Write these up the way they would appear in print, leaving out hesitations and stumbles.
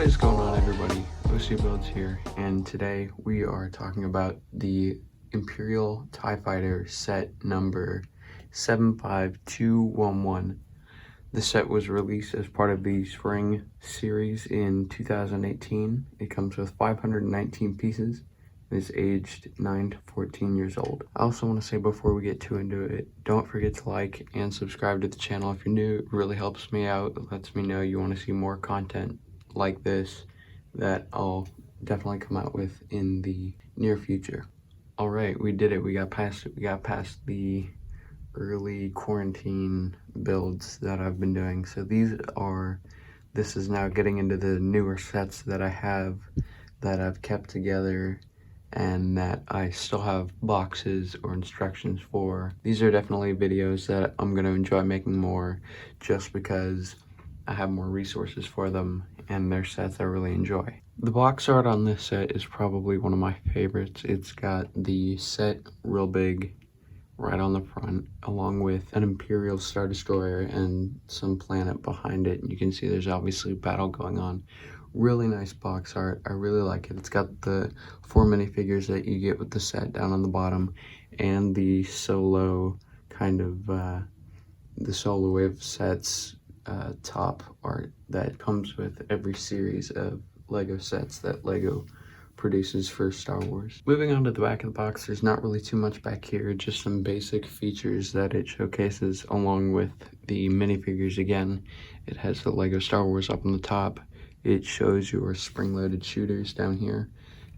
What is going on, everybody? OC Builds here, and today we are talking about the Imperial TIE Fighter set number 75211. The set was released as part of the Spring series in 2018. It comes with 519 pieces and is aged 9 to 14 years old. I also want to say before we get too into it, don't forget to like and subscribe to the channel if you're new. It really helps me out. It lets me know you want to see more content like this that I'll definitely come out with in the near future. All right, we did it. We got past the early quarantine builds that I've been doing. So this is now getting into the newer sets that I have, that I've kept together and that I still have boxes or instructions for. These are definitely videos that I'm going to enjoy making more, just because I have more resources for them and they're sets I really enjoy. The box art on this set is probably one of my favorites. It's got the set real big right on the front, along with an Imperial Star Destroyer and some planet behind it. You can see there's obviously battle going on. Really nice box art. I really like it. It's got the 4 minifigures that you get with the set down on the bottom, and the solo kind of the solo wave sets top art that comes with every series of Lego sets that Lego produces for Star Wars. Moving on to the back of the box, there's not really too much back here, just some basic features that it showcases along with the minifigures. Again, it has the Lego Star Wars up on the top. It shows your spring-loaded shooters down here,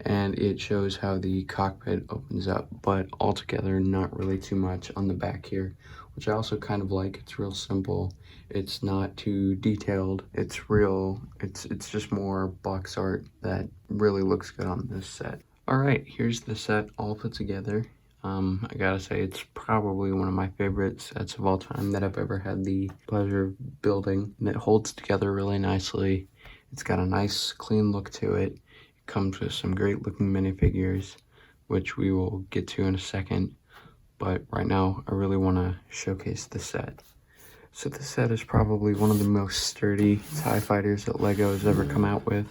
and it shows how the cockpit opens up, but altogether not really too much on the back here, which I also kind of like. It's real simple. It's not too detailed. It's just more box art that really looks good on this set. All right, here's the set all put together. I gotta say, it's probably one of my favorite sets of all time that I've ever had the pleasure of building, and it holds together really nicely. It's got a nice, clean look to it. It comes with some great looking minifigures, which we will get to in a second. But right now, I really want to showcase the set. So the set is probably one of the most sturdy TIE fighters that Lego has ever come out with.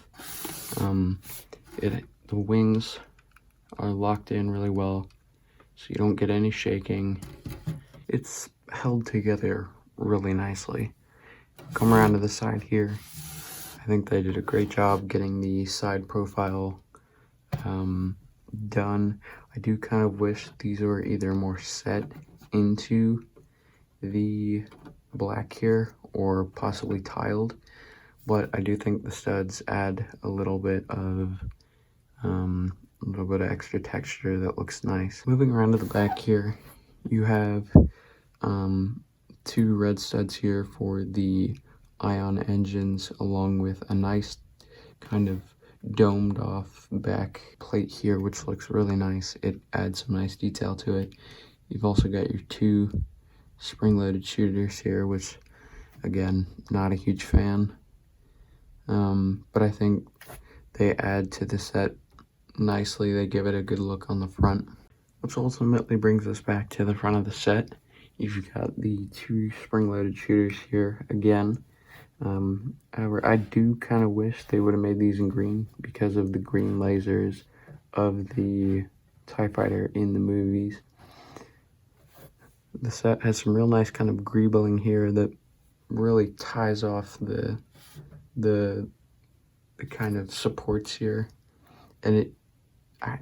The wings are locked in really well, so you don't get any shaking. It's held together really nicely. Come around to the side here. I think they did a great job getting the side profile done. I do kind of wish these were either more set into the black here or possibly tiled, but I do think the studs add a little bit of extra texture that looks nice. Moving around to the back here, you have 2 red studs here for the ion engines, along with a nice kind of domed off back plate here, which looks really nice. It adds some nice detail to it. You've also got your 2 spring-loaded shooters here, which again, not a huge fan, but I think they add to the set nicely. They give it a good look on the front, which ultimately brings us back to the front of the set. You've got the 2 spring-loaded shooters here again. However, I do kind of wish they would have made these in green because of the green lasers of the TIE Fighter in the movies. The set has some real nice kind of greebling here that really ties off the kind of supports here, and I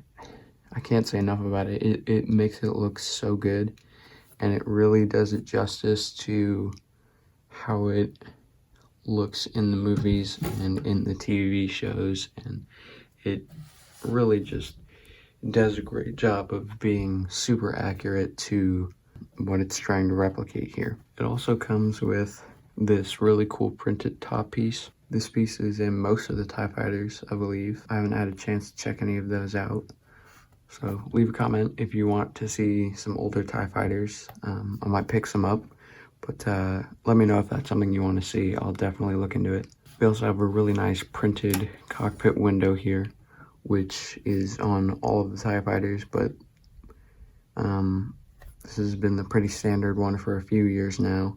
can't say enough about it. It makes it look so good, and it really does it justice to how it looks in the movies and in the TV shows, and it really just does a great job of being super accurate to what it's trying to replicate here. It also comes with this really cool printed top piece. This piece is in most of the TIE Fighters, I believe. I haven't had a chance to check any of those out, so leave a comment if you want to see some older TIE Fighters. I might pick some up, but let me know if that's something you want to see. I'll definitely look into it. We also have a really nice printed cockpit window here, which is on all of the TIE Fighters, but this has been the pretty standard one for a few years now,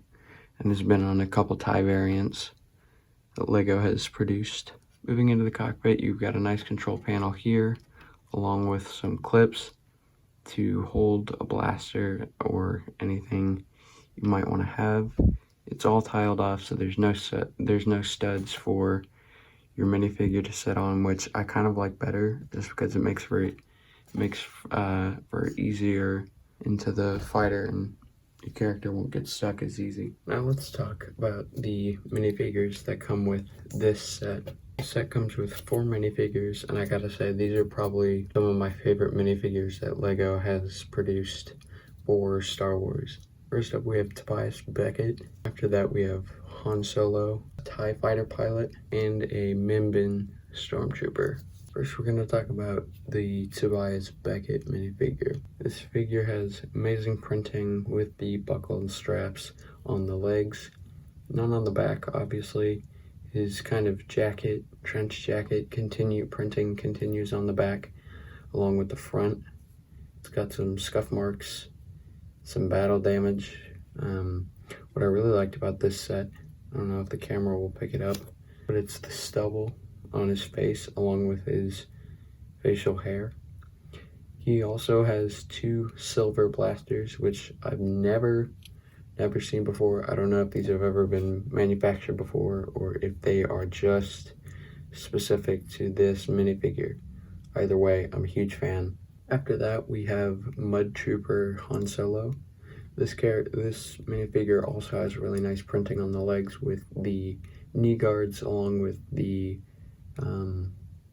and has been on a couple TIE variants that Lego has produced. Moving into the cockpit, you've got a nice control panel here, along with some clips to hold a blaster or anything you might want to have. It's all tiled off, so there's no studs for your minifigure to sit on, which I kind of like better, just because it makes for easier into the fighter, and your character won't get stuck as easy. Now let's talk about the minifigures that come with this set. The set comes with 4 minifigures, and I gotta say, these are probably some of my favorite minifigures that LEGO has produced for Star Wars. First up, we have Tobias Beckett. After that, we have Han Solo, a TIE fighter pilot, and a Minbin stormtrooper. First, we're going to talk about the Tobias Beckett minifigure. This figure has amazing printing with the buckle and straps on the legs, none on the back, obviously. His kind of jacket, trench jacket, printing continues on the back, along with the front. It's got some scuff marks, some battle damage. What I really liked about this set, I don't know if the camera will pick it up, but it's the stubble on his face along with his facial hair. He also has 2 silver blasters, which I've never seen before. I don't know if these have ever been manufactured before or if they are just specific to this minifigure. Either way, I'm a huge fan. After that, we have Mud Trooper Han Solo. This minifigure also has really nice printing on the legs with the knee guards, along with the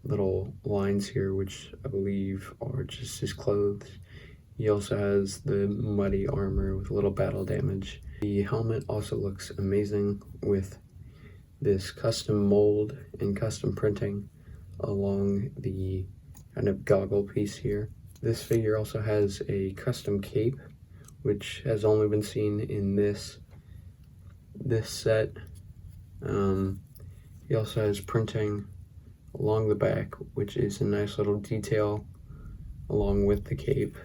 little lines here, which I believe are just his clothes. He also has the muddy armor with a little battle damage. The helmet also looks amazing with this custom mold and custom printing along the kind of goggle piece here. This figure also has a custom cape, which has only been seen in this set. He also has printing along the back, which is a nice little detail along with the cape.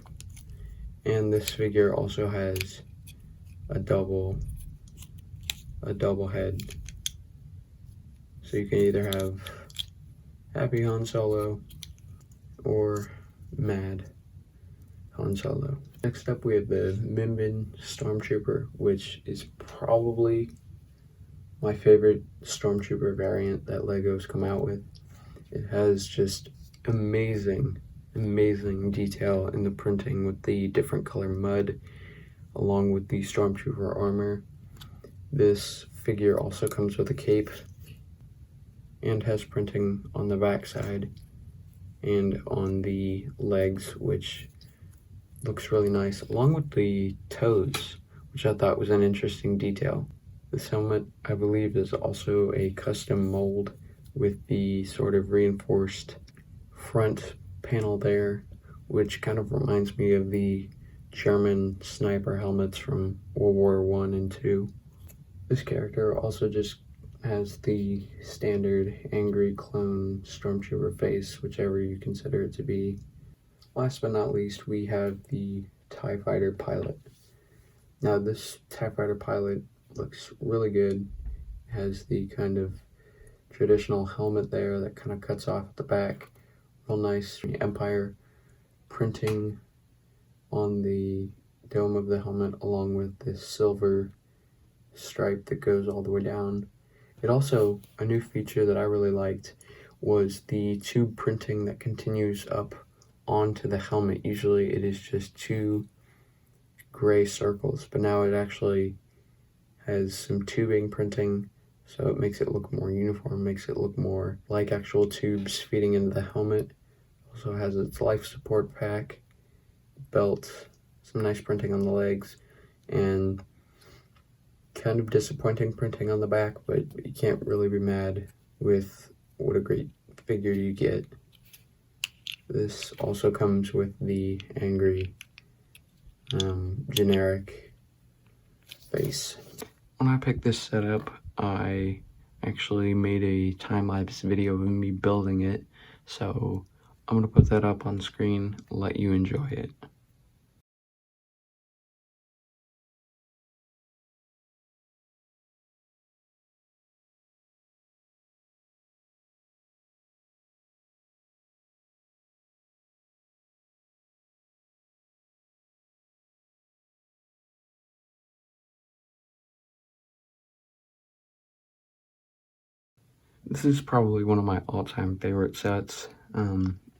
And this figure also has a double head. So you can either have Happy Han Solo or Mad Han Solo. Next up, we have the Minbin Stormtrooper, which is probably my favorite Stormtrooper variant that LEGO's come out with. It has just amazing detail in the printing with the different color mud, along with the Stormtrooper armor. This figure also comes with a cape and has printing on the backside and on the legs, which looks really nice, along with the toes, which I thought was an interesting detail. This helmet, I believe, is also a custom mold with the sort of reinforced front panel there, which kind of reminds me of the German sniper helmets from World War I and II. This character also just has the standard angry clone stormtrooper face, whichever you consider it to be. Last but not least, we have the TIE fighter pilot. Now, this TIE fighter pilot looks really good. It has the kind of traditional helmet there that kind of cuts off at the back. Real nice Empire printing on the dome of the helmet, along with this silver stripe that goes all the way down. It also, a new feature that I really liked was the tube printing that continues up onto the helmet. Usually it is just 2 gray circles, but now it actually has some tubing printing, so it makes it look more uniform, makes it look more like actual tubes feeding into the helmet. Also has its life support pack, belt, some nice printing on the legs, and kind of disappointing printing on the back, but you can't really be mad with what a great figure you get. This also comes with the angry generic face. When I picked this set up, I actually made a time-lapse video of me building it, so I'm going to put that up on screen, let you enjoy it. This is probably one of my all-time favorite sets.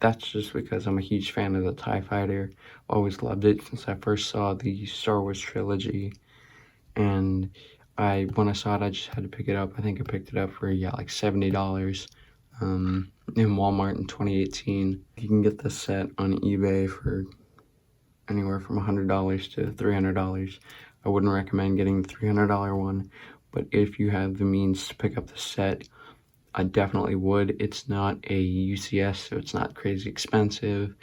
That's just because I'm a huge fan of the TIE Fighter. Always loved it since I first saw the Star Wars trilogy. And when I saw it, I just had to pick it up. I think I picked it up for, yeah, like $70 in Walmart in 2018. You can get this set on eBay for anywhere from $100 to $300. I wouldn't recommend getting the $300 one, but if you have the means to pick up the set, I definitely would. It's not a UCS, so it's not crazy expensive,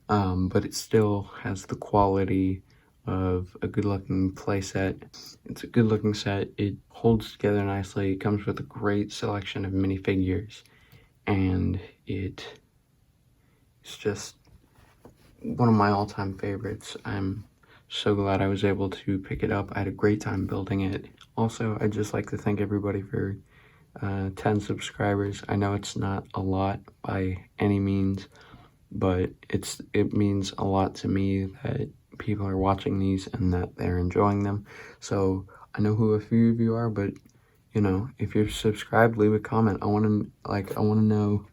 but it still has the quality of a good-looking playset. It's a good-looking set. It holds together nicely. It comes with a great selection of minifigures, and it's just one of my all-time favorites. I'm so glad I was able to pick it up. I had a great time building it. Also, I'd just like to thank everybody for 10 subscribers. I know it's not a lot by any means, but it means a lot to me that people are watching these and that they're enjoying them. So I know who a few of you are, but you know, if you're subscribed, leave a comment. I want to know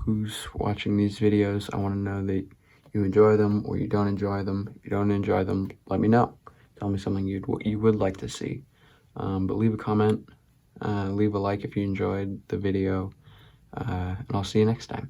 who's watching these videos. I want to know that you enjoy them or you don't enjoy them. If you don't enjoy them, let me know. Tell me something you would like to see. But leave a comment, leave a like if you enjoyed the video, and I'll see you next time.